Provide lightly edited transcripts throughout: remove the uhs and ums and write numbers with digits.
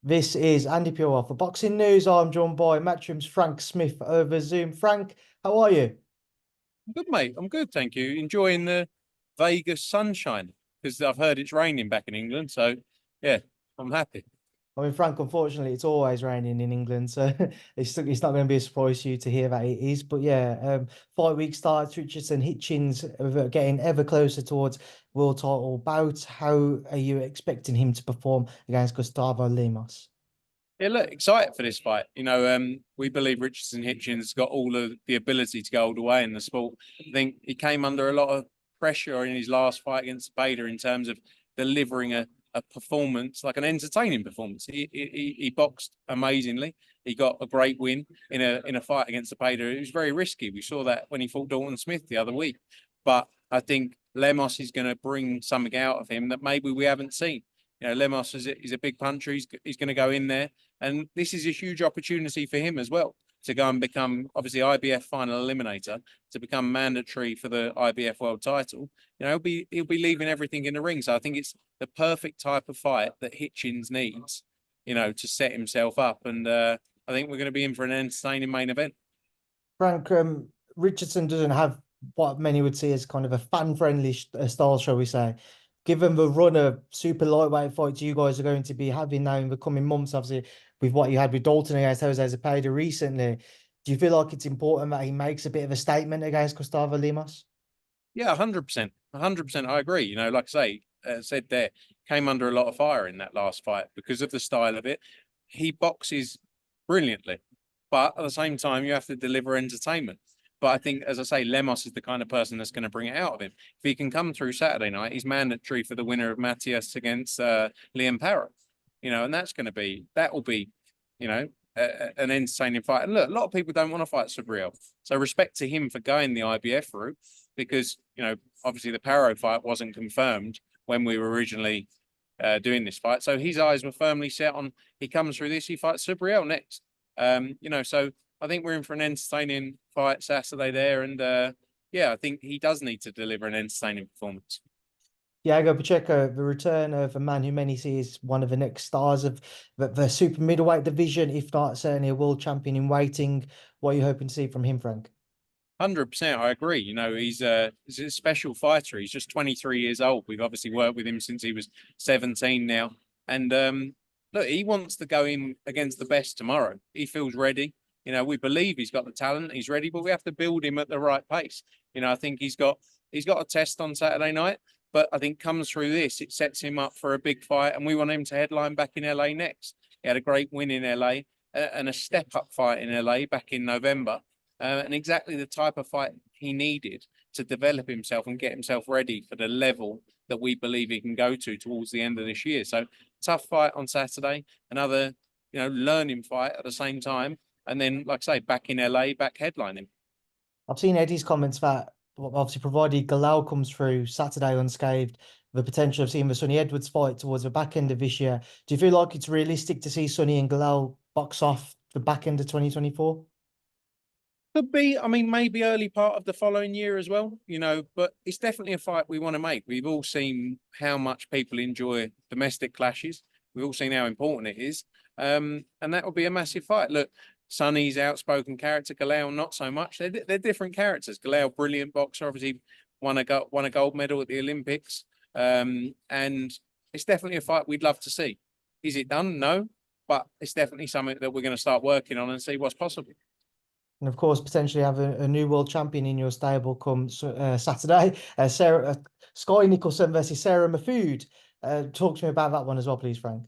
This is Andi Purewal for Boxing News. I'm joined by Matchroom's Frank Smith over Zoom. Frank, how are you? Good, mate. I'm good, thank you. Enjoying the Vegas sunshine because I've heard it's raining back in England. So, yeah, I'm happy. I mean, Frank, unfortunately, it's always raining in England, so it's not going to be a surprise to you to hear that it is. But yeah, fight week starts. Richardson, Hitchins getting ever closer towards world title bout. How are you expecting him to perform against Gustavo Lemos? Yeah, look, excited for this fight. We believe Richardson Hitchins got all of the ability to go all the way in the sport. I think he came under a lot of pressure in his last fight against Bader in terms of delivering a performance, like an entertaining performance. He boxed amazingly. He got a great win in a fight against Bader. It was very risky. We saw that when he fought Dalton Smith the other week. But I think Lemos is going to bring something out of him that maybe we haven't seen. Lemos is a big puncher. He's going to go in there. And this is a huge opportunity for him as well to go and become, obviously, IBF final eliminator, to become mandatory for the IBF world title. He'll be leaving everything in the ring. So I think it's the perfect type of fight that Hitchins needs, to set himself up. And I think we're going to be in for an entertaining main event. Frank, Richardson doesn't have what many would see as kind of a fan-friendly style, shall we say. Given the run of super lightweight fights you guys are going to be having now in the coming months, obviously, with what you had with Dalton against Jose Zepeda recently, do you feel like it's important that he makes a bit of a statement against Gustavo Lemos? Yeah, 100%. 100%. I agree. Like I say, said there, came under a lot of fire in that last fight because of the style of it. He boxes brilliantly, but at the same time, you have to deliver entertainment. But I think, as I say, Lemos is the kind of person that's going to bring it out of him. If he can come through Saturday night, he's mandatory for the winner of Matias against Liam Parrott. And that will be, an entertaining fight. And look, a lot of people don't want to fight Subriel. So respect to him for going the IBF route because, obviously the Parrott fight wasn't confirmed when we were originally doing this fight. So his eyes were firmly set on he comes through this, he fights Subriel next. So I think we're in for an entertaining fight Saturday there. And I think he does need to deliver an entertaining performance. Diego Pacheco, the return of a man who many see as one of the next stars of the super middleweight division, if not certainly a world champion in waiting. What are you hoping to see from him, Frank? 100%, I agree. He's a special fighter. He's just 23 years old. We've obviously worked with him since he was 17 now. And look, he wants to go in against the best tomorrow. He feels ready. We believe he's got the talent. He's ready, but we have to build him at the right pace. I think he's got a test on Saturday night, but I think comes through this, it sets him up for a big fight. And we want him to headline back in LA next. He had a great win in LA and a step-up fight in LA back in November. And exactly the type of fight he needed to develop himself and get himself ready for the level that we believe he can go to towards the end of this year. So tough fight on Saturday, another, learning fight at the same time. And then, like I say, back in LA, back headlining. I've seen Eddie's comments that obviously provided Galal comes through Saturday unscathed, the potential of seeing the Sonny Edwards fight towards the back end of this year. Do you feel like it's realistic to see Sonny and Galal box off the back end of 2024? Could be, maybe early part of the following year as well, but it's definitely a fight we want to make. We've all seen how much people enjoy domestic clashes. We've all seen how important it is. And that will be a massive fight. Look, Sonny's outspoken character, Galal not so much. They're different characters. Galal, brilliant boxer, obviously won a gold medal at the Olympics. And it's definitely a fight we'd love to see. Is it done? No, but it's definitely something that we're going to start working on and see what's possible. And of course, potentially have a new world champion in your stable come Saturday. Sky Nicolson versus Sarah Mahfoud. Talk to me about that one as well, please, Frank.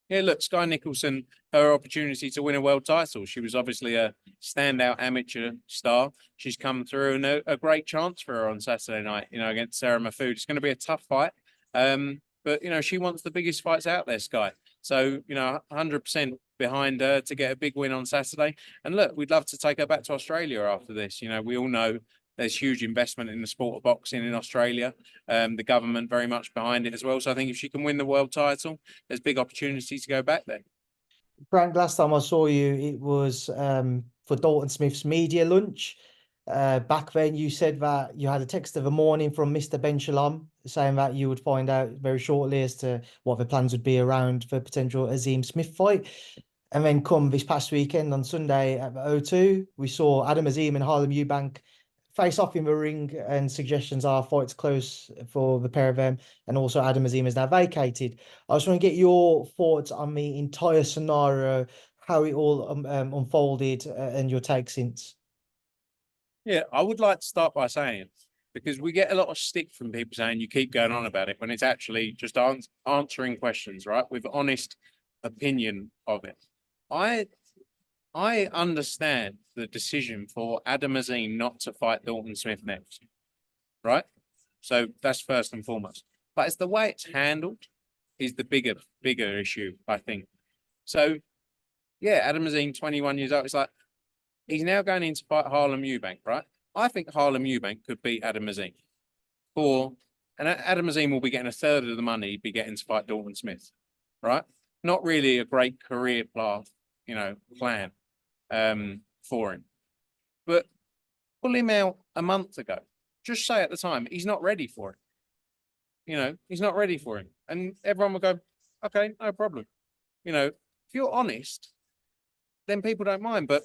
Yeah, look, Sky Nicolson, her opportunity to win a world title. She was obviously a standout amateur star. She's come through and a great chance for her on Saturday night, against Sarah Mahfoud. It's going to be a tough fight. But, she wants the biggest fights out there, Sky. So, 100% behind her to get a big win on Saturday. And look, we'd love to take her back to Australia after this. We all know there's huge investment in the sport of boxing in Australia. The government very much behind it as well. So I think if she can win the world title, there's big opportunity to go back there. Frank, last time I saw you, it was for Dalton Smith's media lunch. Back then, you said that you had a text of a morning from Mr. Ben Shalom saying that you would find out very shortly as to what the plans would be around the potential Azim-Smith fight. And then come this past weekend on Sunday at the O2, we saw Adam Azim and Harlem Eubank face off in the ring, and suggestions are fights close for the pair of them. And also Adam Azim is now vacated. I just want to get your thoughts on the entire scenario, how it all unfolded, and your take since. Yeah, I would like to start by saying, because we get a lot of stick from people saying you keep going on about it when it's actually just answering questions, right, with honest opinion of it. I understand the decision for Adam Azim not to fight Dalton Smith next, right? So that's first and foremost. But it's the way it's handled is the bigger issue, I think. So, yeah, Adam Azim, 21 years old. It's like, he's now going in to fight Harlem Eubank, right? I think Harlem Eubank could beat Adam Azim. And Adam Azim will be getting a third of the money he'd be getting to fight Dalton Smith, right? Not really a great career path, plan for him. But pull him out a month ago. Just say at the time, he's not ready for it. He's not ready for him. And everyone will go, okay, no problem. If you're honest, then people don't mind. But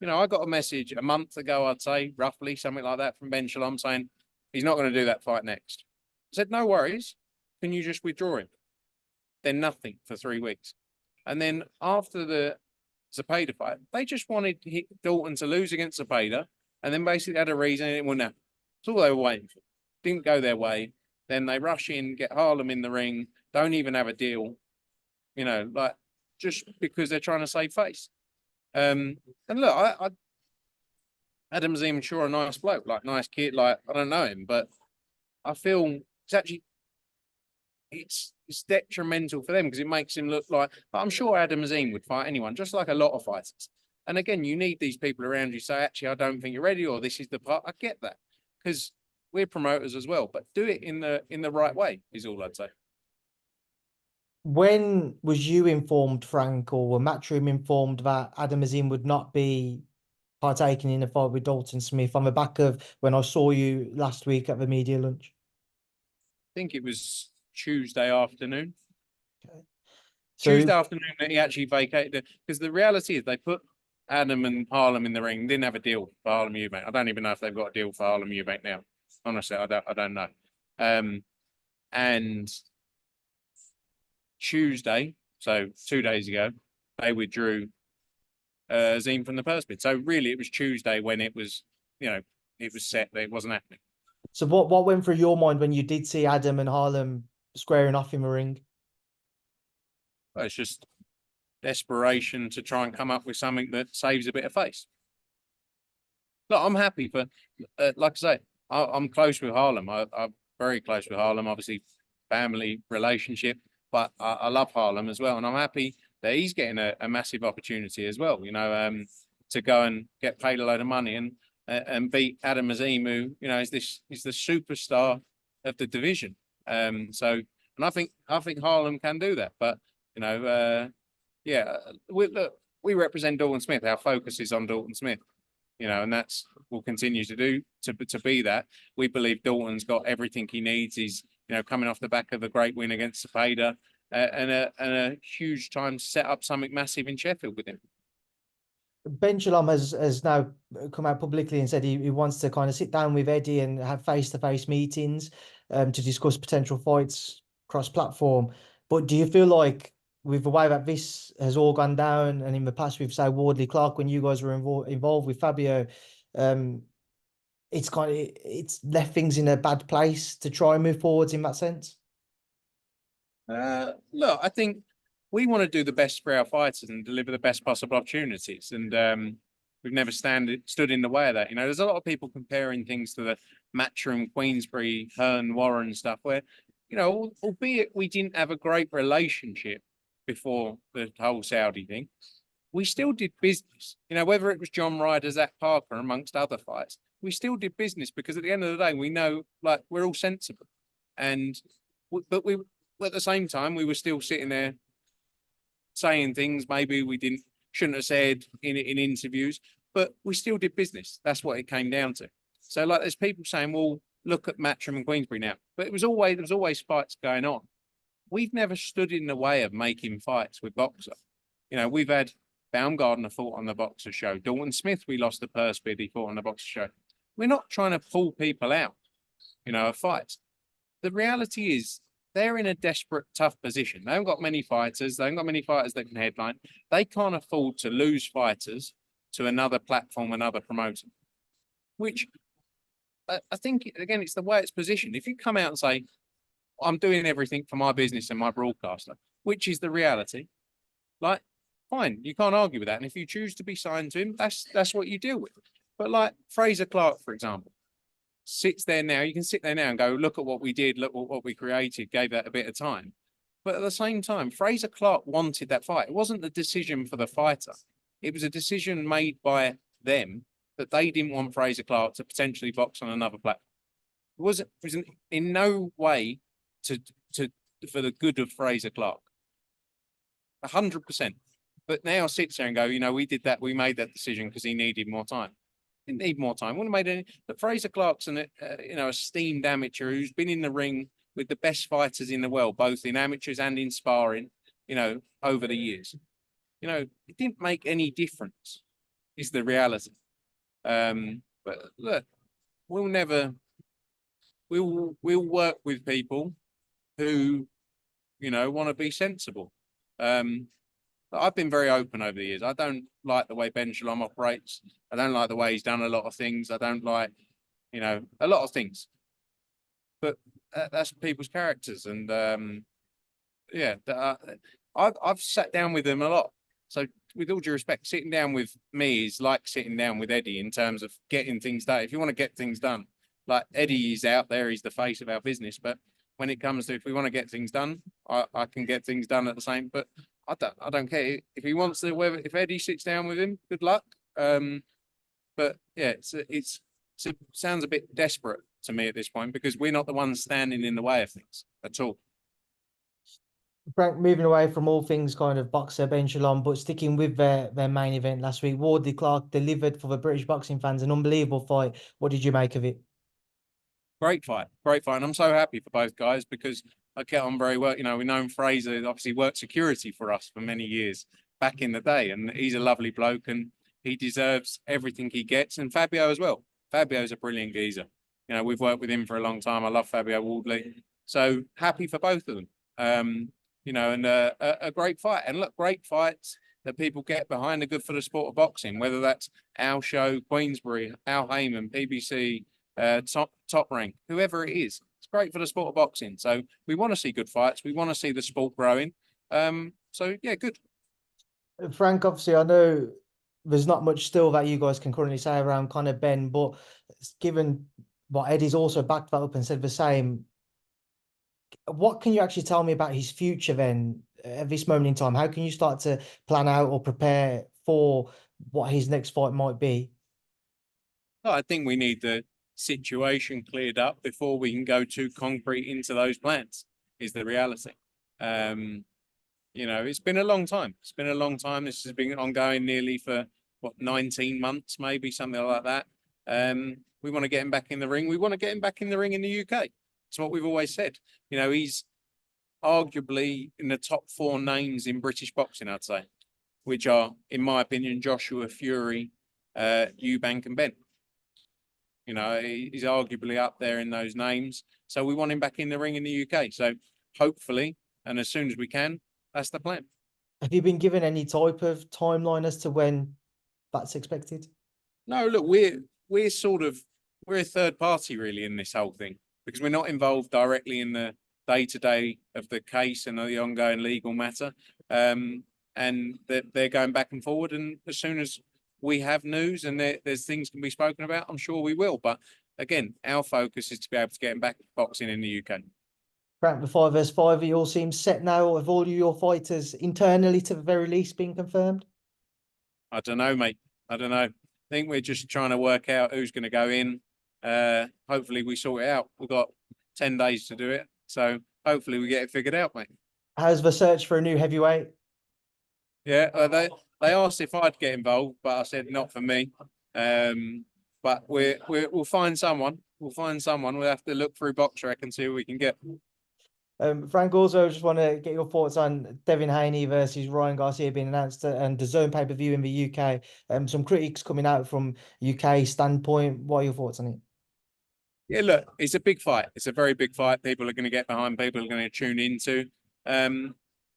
I got a message a month ago, I'd say, roughly, something like that, from Ben Shalom saying he's not going to do that fight next. I said, no worries. Can you just withdraw him? Then nothing for 3 weeks. And then after the Zepeda fight, they just wanted Dalton to lose against Zepeda, and then basically had a reason. And well, no, it's all they were waiting for. Didn't go their way. Then they rush in, get Harlem in the ring, don't even have a deal, just because they're trying to save face. And look, I Adam Azim, sure, a nice bloke, nice kid, I don't know him, but I feel it's detrimental for them because it makes him look like, I'm sure Adam Azim would fight anyone, just like a lot of fighters. And again, you need these people around you say, actually, I don't think you're ready, or this is the part. I get that because we're promoters as well, but do it in the right way is all I'd say. When was you informed, Frank, or were Matchroom informed that Adam Azim would not be partaking in a fight with Dalton Smith on the back of when I saw you last week at the media lunch? I think it was Tuesday afternoon. Okay. Tuesday afternoon that he actually vacated, because the reality is they put Adam and Harlem in the ring, didn't have a deal for Harlem Eubank. I don't even know if they've got a deal for Harlem Eubank now. Honestly, I don't know. And Tuesday, so 2 days ago, they withdrew Azim from the purse bid. So really, it was Tuesday when it was, it was set that it wasn't happening. So what went through your mind when you did see Adam and Harlem squaring off in the ring? Well, it's just desperation to try and come up with something that saves a bit of face. Look, I'm happy for, like I say, I'm close with Harlem. I'm very close with Harlem, obviously family relationship, but I love Harlem as well. And I'm happy that he's getting a massive opportunity as well, to go and get paid a load of money and beat Adam Azim, who, is the superstar of the division. And I think Harlem can do that. But, we represent Dalton Smith. Our focus is on Dalton Smith, and we'll continue to be that. We believe Dalton's got everything he needs. He's, coming off the back of a great win against Zepeda, and a huge time to set up something massive in Sheffield with him. Ben Shalom has now come out publicly and said he wants to kind of sit down with Eddie and have face-to-face meetings to discuss potential fights cross-platform. But do you feel like with the way that this has all gone down, and in the past with, say, Wardley, Clarke, when you guys were involved with Fabio, it's left things in a bad place to try and move forwards in that sense? Look, I think we want to do the best for our fighters and deliver the best possible opportunities. And we've never stood in the way of that. There's a lot of people comparing things to the Matchroom, Queensbury, Hearn, Warren stuff where, albeit we didn't have a great relationship before the whole Saudi thing, we still did business. Whether it was John Ryder, Zach Parker, amongst other fights, we still did business because at the end of the day, we know, we're all sensible. But at the same time, we were still sitting there saying things maybe we shouldn't have said in interviews. but we still did business. That's what it came down to. So like, there's people saying, well, look at Matcham and Queensbury now, but there was always fights going on. We've never stood in the way of making fights with Boxer. You know, we've had Baumgardner fought on the Boxer show. Dalton Smith, we lost the purse bid, he fought on the Boxer show. We're not trying to pull people out, you know, of fights. The reality is they're in a desperate, tough position. They haven't got many fighters. They haven't got many fighters that can headline. They can't afford to lose fighters to another platform, another promoter, which I think, again, it's the way it's positioned. If you come out and say, I'm doing everything for my business and my broadcaster, which is the reality, like, fine, you can't argue with that. And if you choose to be signed to him, that's what you deal with. But like Fraser Clarke, for example, sits there now, you can sit there now and go, look at what we did, look what we created, gave that a bit of time. But at the same time, Fraser Clarke wanted that fight. It wasn't the decision for the fighter. It was a decision made by them that they didn't want Fraser Clarke to potentially box on another platform. It wasn't in no way for the good of Fraser Clarke. 100%. But now sits there and go, you know, we did that, we made that decision because he needed more time. Didn't need more time. Wouldn't have made any. But Fraser Clarke's an you know, esteemed amateur who's been in the ring with the best fighters in the world, both in amateurs and in sparring, you know, over the years. You know, it didn't make any difference, is the reality. But look, we'll work with people who, you know, want to be sensible. I've been very open over the years. I don't like the way Ben Shalom operates. I don't like the way he's done a lot of things. I don't like, you know, a lot of things. But that's people's characters. And yeah, I've sat down with them a lot. So with all due respect, sitting down with me is like sitting down with Eddie in terms of getting things done. If you want to get things done, like Eddie is out there, he's the face of our business. But when it comes to, if we want to get things done, I can get things done at the same. But I don't care if he wants to. Whether if Eddie sits down with him, good luck. But yeah, it sounds a bit desperate to me at this point because we're not the ones standing in the way of things at all. Frank, moving away from all things kind of boxer, Ben Shalom, but sticking with their main event last week, Wardley Clarke delivered for the British boxing fans an unbelievable fight. What did you make of it? Great fight. And I'm so happy for both guys because I get on very well. You know, we've known Fraser obviously worked security for us for many years back in the day, and he's a lovely bloke and he deserves everything he gets. And Fabio as well. Fabio's a brilliant geezer. You know, we've worked with him for a long time. I love Fabio Wardley. So happy for both of them. You know, and a great fight. And look, great fights that people get behind are good for the sport of boxing, whether that's our show, Queensbury, Al Heyman, PBC, top rank, whoever it is. It's great for the sport of boxing. So we want to see good fights. We want to see the sport growing. So yeah, good. Frank, obviously, I know there's not much still that you guys can currently say around Conor Benn, but given what Eddie's also backed that up and said the same, what can you actually tell me about his future then at this moment in time? How can you start to plan out or prepare for what his next fight might be? I think we need the situation cleared up before we can go too concrete into those plans, is the reality. You know, it's been a long time. It's been a long time. This has been ongoing nearly for, 19 months, maybe, something like that. We want to get him back in the ring. We want to get him back in the ring in the UK. It's what we've always said. You know, he's arguably in the top 4 names in British boxing, I'd say, which are, in my opinion, Joshua, Fury, Eubank and Ben. You know, he's arguably up there in those names. So we want him back in the ring in the UK. So hopefully, and as soon as we can, that's the plan. Have you been given any type of timeline as to when that's expected? No, look, we're a third party really in this whole thing because we're not involved directly in the day-to-day of the case and the ongoing legal matter. And they're going back and forward. And as soon as we have news and there's things can be spoken about, I'm sure we will. But again, our focus is to be able to get him back boxing in the UK. Frank, the 5vs5, it all seems set now. Have all your fighters internally, to the very least, been confirmed? I don't know, mate. I don't know. I think we're just trying to work out who's going to go in. Hopefully we sort it out. We've got 10 days to do it. So hopefully we get it figured out, mate. How's the search for a new heavyweight? Yeah, they asked if I'd get involved, but I said not for me. But we'll find someone. We'll find someone. We'll have to look through BoxRec and see what we can get. Frank, also, I just want to get your thoughts on Devin Haney versus Ryan Garcia being announced and the Zone pay-per-view in the UK. Some critics coming out from UK standpoint. What are your thoughts on it? Yeah, look, it's a big fight. It's a very big fight. People are going to get behind. People are going to tune into.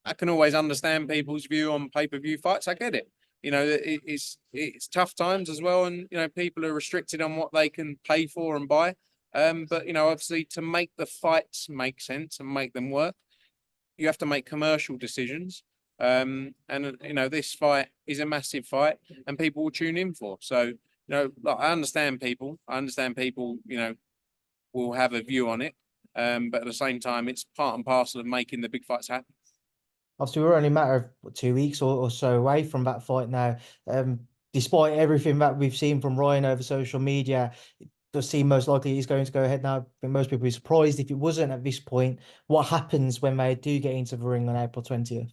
I can always understand people's view on pay-per-view fights. I get it. You know, it's tough times as well, and you know, people are restricted on what they can pay for and buy. But you know, obviously, to make the fights make sense and make them work, you have to make commercial decisions. And you know, this fight is a massive fight, and people will tune in for. So, you know, like, I understand people. You know, will have a view on it. But at the same time, it's part and parcel of making the big fights happen. Obviously, we're only a matter of 2 weeks or so away from that fight now. Despite everything that we've seen from Ryan over social media, it does seem most likely he's going to go ahead now. I think most people would be surprised if it wasn't at this point. What happens when they do get into the ring on April 20th?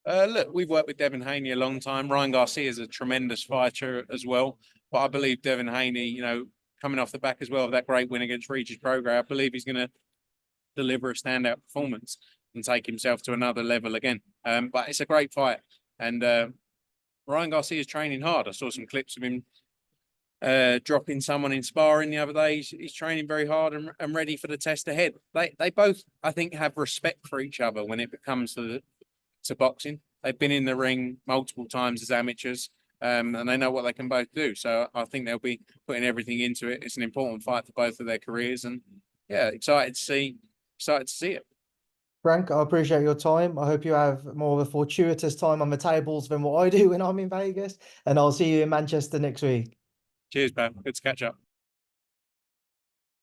Look, we've worked with Devin Haney a long time. Ryan Garcia is a tremendous fighter as well. But I believe Devin Haney, you know, coming off the back as well of that great win against Regis Prograis, I believe he's going to deliver a standout performance and take himself to another level again. But it's a great fight. And Ryan Garcia is training hard. I saw some clips of him dropping someone in sparring the other day. He's training very hard and ready for the test ahead. They both, I think, have respect for each other when it comes to boxing. They've been in the ring multiple times as amateurs, and they know what they can both do. So I think they'll be putting everything into it. It's an important fight for both of their careers, and yeah, excited to see it. Frank, I appreciate your time. I hope you have more of a fortuitous time on the tables than what I do when I'm in Vegas. And I'll see you in Manchester next week. Cheers, pal. Good to catch up.